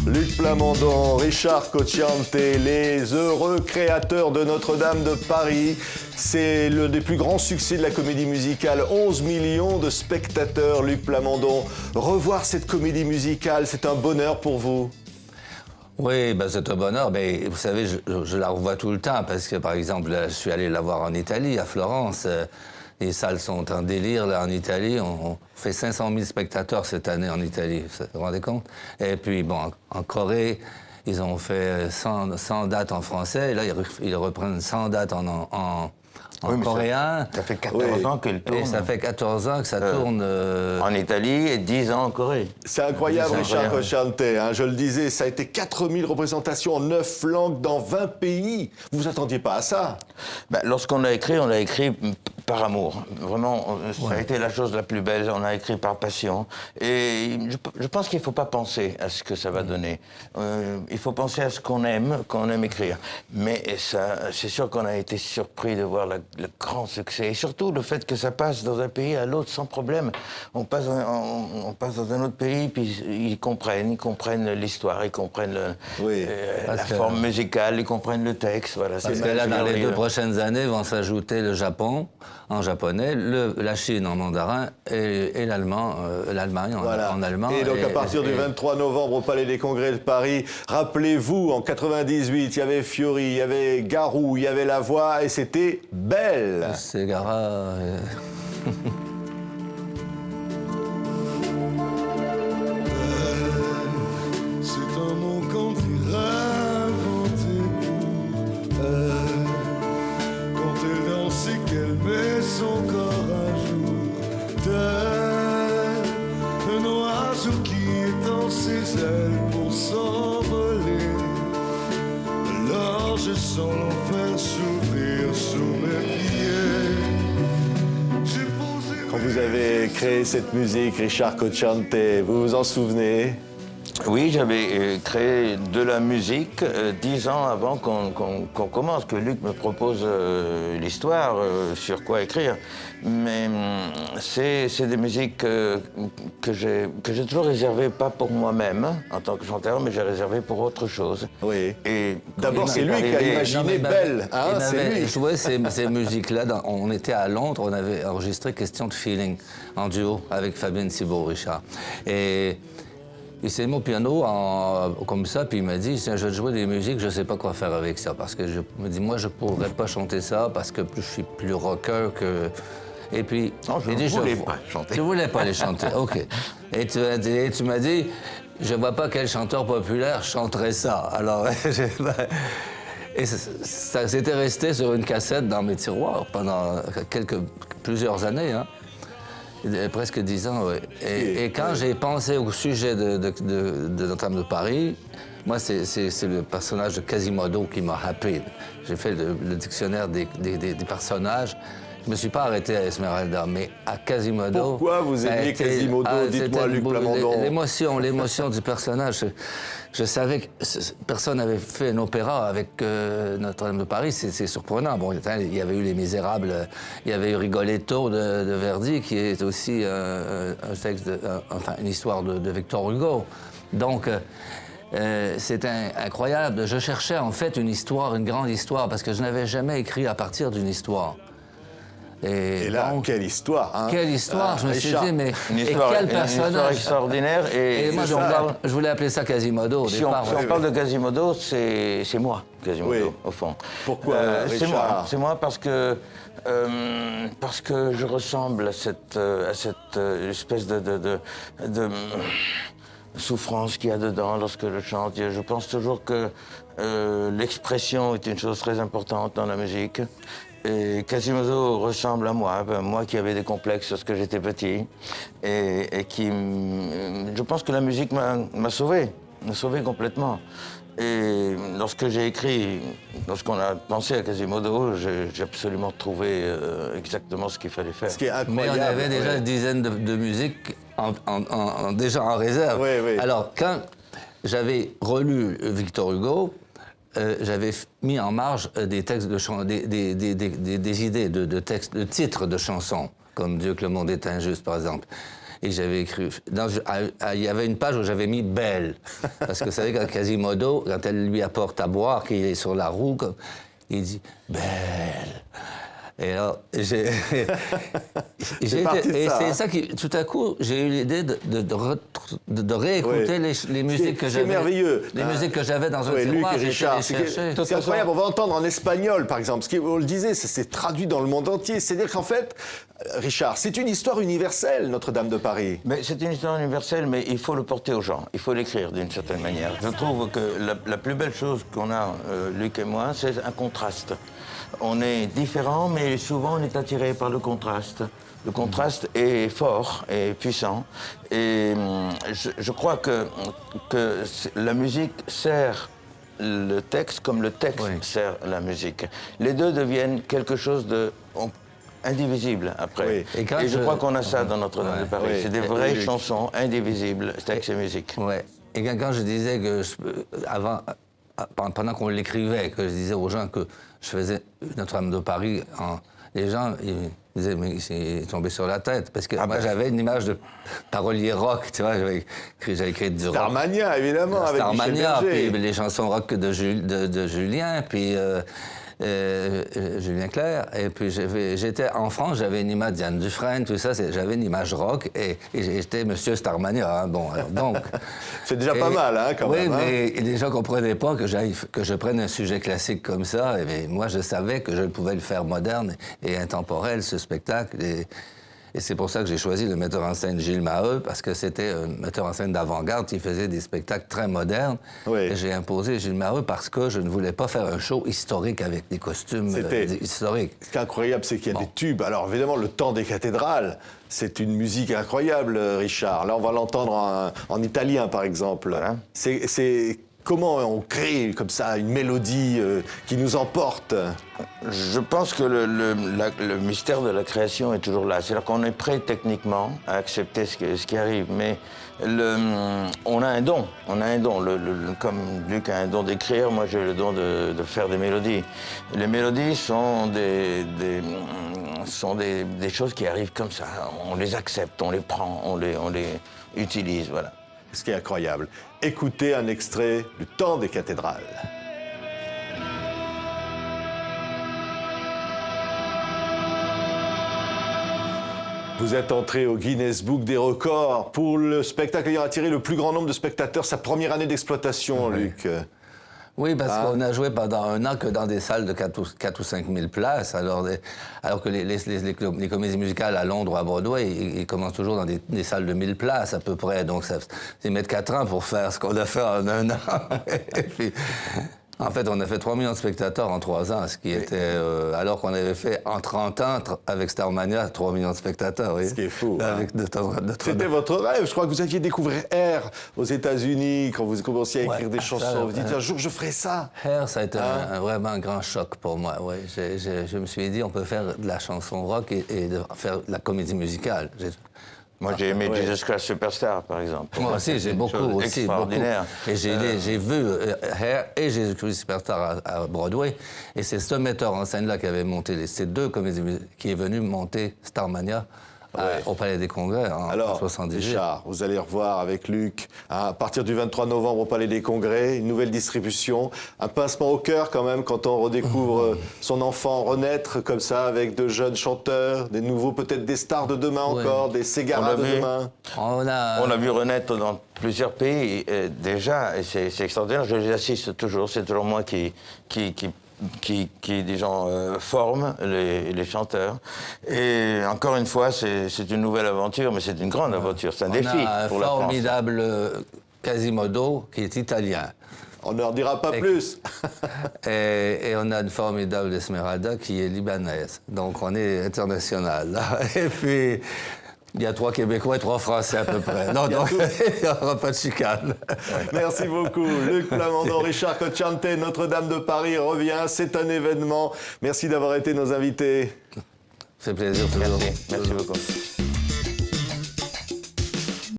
Luc Plamondon, Richard Cocciante, les heureux créateurs de Notre-Dame de Paris. C'est l'un des plus grands succès de la comédie musicale. 11 millions de spectateurs, Luc Plamondon. Revoir cette comédie musicale, c'est un bonheur pour vous? Oui, ben c'est un bonheur. Mais vous savez, je la revois tout le temps parce que, par exemple, je suis allé la voir en Italie, à Florence. Les salles sont en délire, là, en Italie. On fait 500 000 spectateurs cette année en Italie, vous vous rendez compte? Et puis, bon, en Corée, ils ont fait 100 dates en français. Et là, ils reprennent 100 dates en coréen. Ça fait 14 ans qu'elle tourne. Et ça fait 14 ans que ça tourne... En Italie et 10 ans en Corée. C'est incroyable, Richard Cocciante. Hein, je le disais, ça a été 4000 représentations en 9 langues dans 20 pays. Vous vous attendiez pas à ça? Ben, lorsqu'on a écrit, on a écrit par amour. Vraiment, ça a été la chose la plus belle. On a écrit par passion. Et je pense qu'il ne faut pas penser à ce que ça va donner. Il faut penser à ce qu'on aime écrire. Mais c'est sûr qu'on a été surpris de voir le grand succès. Et surtout, le fait que ça passe dans un pays à l'autre sans problème. On passe dans un autre pays, puis ils comprennent l'histoire, ils comprennent la forme musicale, ils comprennent le texte. Voilà, parce que là, dans les 2 prochaines années, vont s'ajouter le Japon en japonais, la Chine en mandarin et l'Allemagne en allemand. Et donc, à partir du 23 novembre au Palais des Congrès de Paris, rappelez-vous, en 98, il y avait Fiori, il y avait Garou, il y avait La Voix, et c'était Belle. C'est Gara... C'est un mot qu'on dirait inventé pour elle. Quand elle danse et qu'elle met son corps à jour, tel un oiseau qui étend ses ailes pour s'envoler. Alors je sens l'enfer s'ouvrir sous mes pieds. Quand vous avez créé cette musique, Richard Cocciante, vous vous en souvenez? Oui, j'avais créé de la musique 10 ans avant qu'on commence, que Luc me propose l'histoire, sur quoi écrire. Mais c'est des musiques que j'ai toujours réservées, pas pour moi-même, en tant que chanteur, mais j'ai réservé pour autre chose. Oui. Et d'abord, c'est lui qui a imaginé Belle. Hein, il c'est lui. avait joué ces musiques-là. On était à Londres, on avait enregistré Question de Feeling en duo avec Fabienne Thibault, Richard. Et il s'est mis au piano comme ça, puis il m'a dit, je vais jouer des musiques, je ne sais pas quoi faire avec ça. Parce que je me dis, moi, je ne pourrais pas chanter ça parce que je suis plus rocker que... Et puis, non, je ne voulais pas chanter. Tu ne voulais pas les chanter, OK. Et tu m'as dit, je ne vois pas quel chanteur populaire chanterait ça. Alors, et ça s'était resté sur une cassette dans mes tiroirs pendant plusieurs années, hein. Presque 10 ans, oui. Et quand j'ai pensé au sujet de Notre-Dame de Paris, moi, c'est le personnage de Quasimodo qui m'a happé. J'ai fait le dictionnaire des personnages. Je ne me suis pas arrêté à Esmeralda, mais à Quasimodo... Pourquoi vous aimiez Quasimodo? Dites-moi, Luc Plamondon. L'émotion du personnage. Je savais que personne n'avait fait un opéra avec Notre-Dame de Paris. C'est surprenant. Bon, il y avait eu Les Misérables, il y avait eu Rigoletto de Verdi, qui est aussi un texte, une histoire de Victor Hugo. Donc, c'était incroyable. Je cherchais en fait une histoire, une grande histoire, parce que je n'avais jamais écrit à partir d'une histoire. Et là, donc, quelle histoire, hein? Quelle histoire, je me suis dit, mais une histoire, quel personnage? Une histoire extraordinaire. Et moi, je voulais appeler ça Quasimodo au départ. Si on parle de Quasimodo, c'est moi, Quasimodo, au fond. Pourquoi, c'est moi parce que je ressemble à cette espèce de souffrance qu'il y a dedans lorsque je chante. Je pense toujours que l'expression est une chose très importante dans la musique. Et Quasimodo ressemble à moi qui avais des complexes lorsque j'étais petit, et qui, je pense que la musique m'a sauvé complètement. Et lorsque j'ai écrit, lorsqu'on a pensé à Quasimodo, j'ai absolument trouvé exactement ce qu'il fallait faire. Ce qui est incroyable. Mais on avait déjà une dizaine de musiques déjà en réserve. Oui, oui. Alors, quand j'avais relu Victor Hugo, j'avais mis en marge des textes des idées de textes, de titres de chansons, comme Dieu que le monde est injuste, par exemple. Et j'avais écrit... il y avait une page où j'avais mis « Belle ». Parce que vous savez, quand Quasimodo, quand elle lui apporte à boire, qu'il est sur la roue, il dit « Belle ». Et alors, c'est ça qui, tout à coup, j'ai eu l'idée de réécouter les musiques que j'avais. C'est merveilleux. Les musiques que j'avais dans un Luc tiroir. et Richard, c'est incroyable. On va entendre en espagnol, par exemple. On le disait, c'est traduit dans le monde entier. C'est-à-dire qu'en fait, Richard, c'est une histoire universelle, Notre-Dame de Paris. Mais c'est une histoire universelle, mais il faut le porter aux gens. Il faut l'écrire d'une certaine manière. Je trouve que la plus belle chose qu'on a, Luc et moi, c'est un contraste. On est différents, mais souvent on est attiré par le contraste. Le contraste est fort et puissant. Et je crois que la musique sert le texte comme le texte sert la musique. Les deux deviennent quelque chose d'indivisible après. Oui. Et je crois qu'on a ça dans Notre-Dame de Paris. C'est des vraies chansons indivisibles, texte et musique. Ouais. Et quand je disais que pendant qu'on l'écrivait, que je disais aux gens que je faisais Notre-Dame de Paris, les gens ils disaient, mais il est tombé sur la tête. Parce que moi, j'avais une image de parolier rock, tu vois, j'avais écrit du rock. Starmania, évidemment, avec Starmania, Michel Berger. puis les chansons rock de Julien, puis Julien Clerc. Et puis j'étais en France, j'avais une image Diane Dufresne, tout ça, j'avais une image rock, et j'étais Monsieur Starmania. Hein, bon, alors, donc... C'est déjà pas mal, hein, quand même. Oui, mais les gens ne comprenaient pas que je prenne un sujet classique comme ça. Et moi, je savais que je pouvais le faire moderne et intemporel, ce spectacle. Et c'est pour ça que j'ai choisi le metteur en scène Gilles Maheu, parce que c'était un metteur en scène d'avant-garde qui faisait des spectacles très modernes. Oui. Et j'ai imposé Gilles Maheu parce que je ne voulais pas faire un show historique avec des costumes historiques. Ce qui est incroyable, c'est qu'il y a des tubes. Alors évidemment, le temps des cathédrales, c'est une musique incroyable, Richard. Là, on va l'entendre en italien, par exemple. Voilà. C'est comment on crée comme ça une mélodie qui nous emporte? Je pense que le mystère de la création est toujours là. C'est-à-dire qu'on est prêt techniquement à accepter ce qui arrive, mais on a un don. On a un don. Comme Luc a un don d'écrire, moi j'ai le don de faire des mélodies. Les mélodies sont des choses qui arrivent comme ça. On les accepte, on les prend, on les utilise, voilà. Ce qui est incroyable. Écoutez un extrait du temps des cathédrales. Vous êtes entré au Guinness Book des records pour le spectacle ayant attiré le plus grand nombre de spectateurs, sa première année d'exploitation, Luc. Oui, parce qu'on a joué pendant un an que dans des salles de 4 ou 5 000 places, alors que les comédies musicales à Londres ou à Broadway, ils commencent toujours dans des salles de 1000 places à peu près. Donc c'est mettre 4 ans pour faire ce qu'on a fait en un an. Et puis, en fait, on a fait 3 millions de spectateurs en 3 ans, ce qui était... alors qu'on avait fait en 30 ans, avec Starmania, 3 millions de spectateurs. Oui. Ce qui est fou. Avec C'était votre rêve. Je crois que vous aviez découvert Air aux États-Unis quand vous commenciez à écrire des chansons. Vous dites, un jour, je ferai ça. Air, ça a été vraiment un grand choc pour moi. Ouais. Je me suis dit, on peut faire de la chanson rock et de faire de la comédie musicale. Moi, j'ai aimé Jesus Christ Superstar, par exemple. Moi aussi, j'ai beaucoup aussi. Extraordinaire. Beaucoup. Et j'ai vu Hair et Jésus Christ Superstar à Broadway. Et c'est ce metteur en scène-là qui avait monté ces deux comédies qui est venu monter Starmania au Palais des Congrès en 1978. Richard, vous allez revoir avec Luc à partir du 23 novembre au Palais des Congrès, une nouvelle distribution, un pincement au cœur quand même quand on redécouvre son enfant renaître comme ça avec de jeunes chanteurs, des nouveaux, peut-être des stars de demain encore, des Ségara de demain. On l'a vu renaître dans plusieurs pays déjà, et c'est extraordinaire. Je les assiste toujours, c'est toujours moi qui disons, forme les chanteurs. Et encore une fois, c'est une nouvelle aventure, mais c'est une grande aventure, c'est un défi pour la France. On a un formidable Quasimodo qui est italien. On ne leur dira pas plus. Et on a une formidable Esmeralda qui est libanaise. Donc on est international. Là. Et puis... il y a 3 Québécois et 3 Français à peu près. Non, donc il n'y aura pas de chicane. Merci beaucoup. Luc Plamondon, Richard Cocciante, Notre-Dame de Paris revient. C'est un événement. Merci d'avoir été nos invités. C'est plaisir toujours. Merci beaucoup.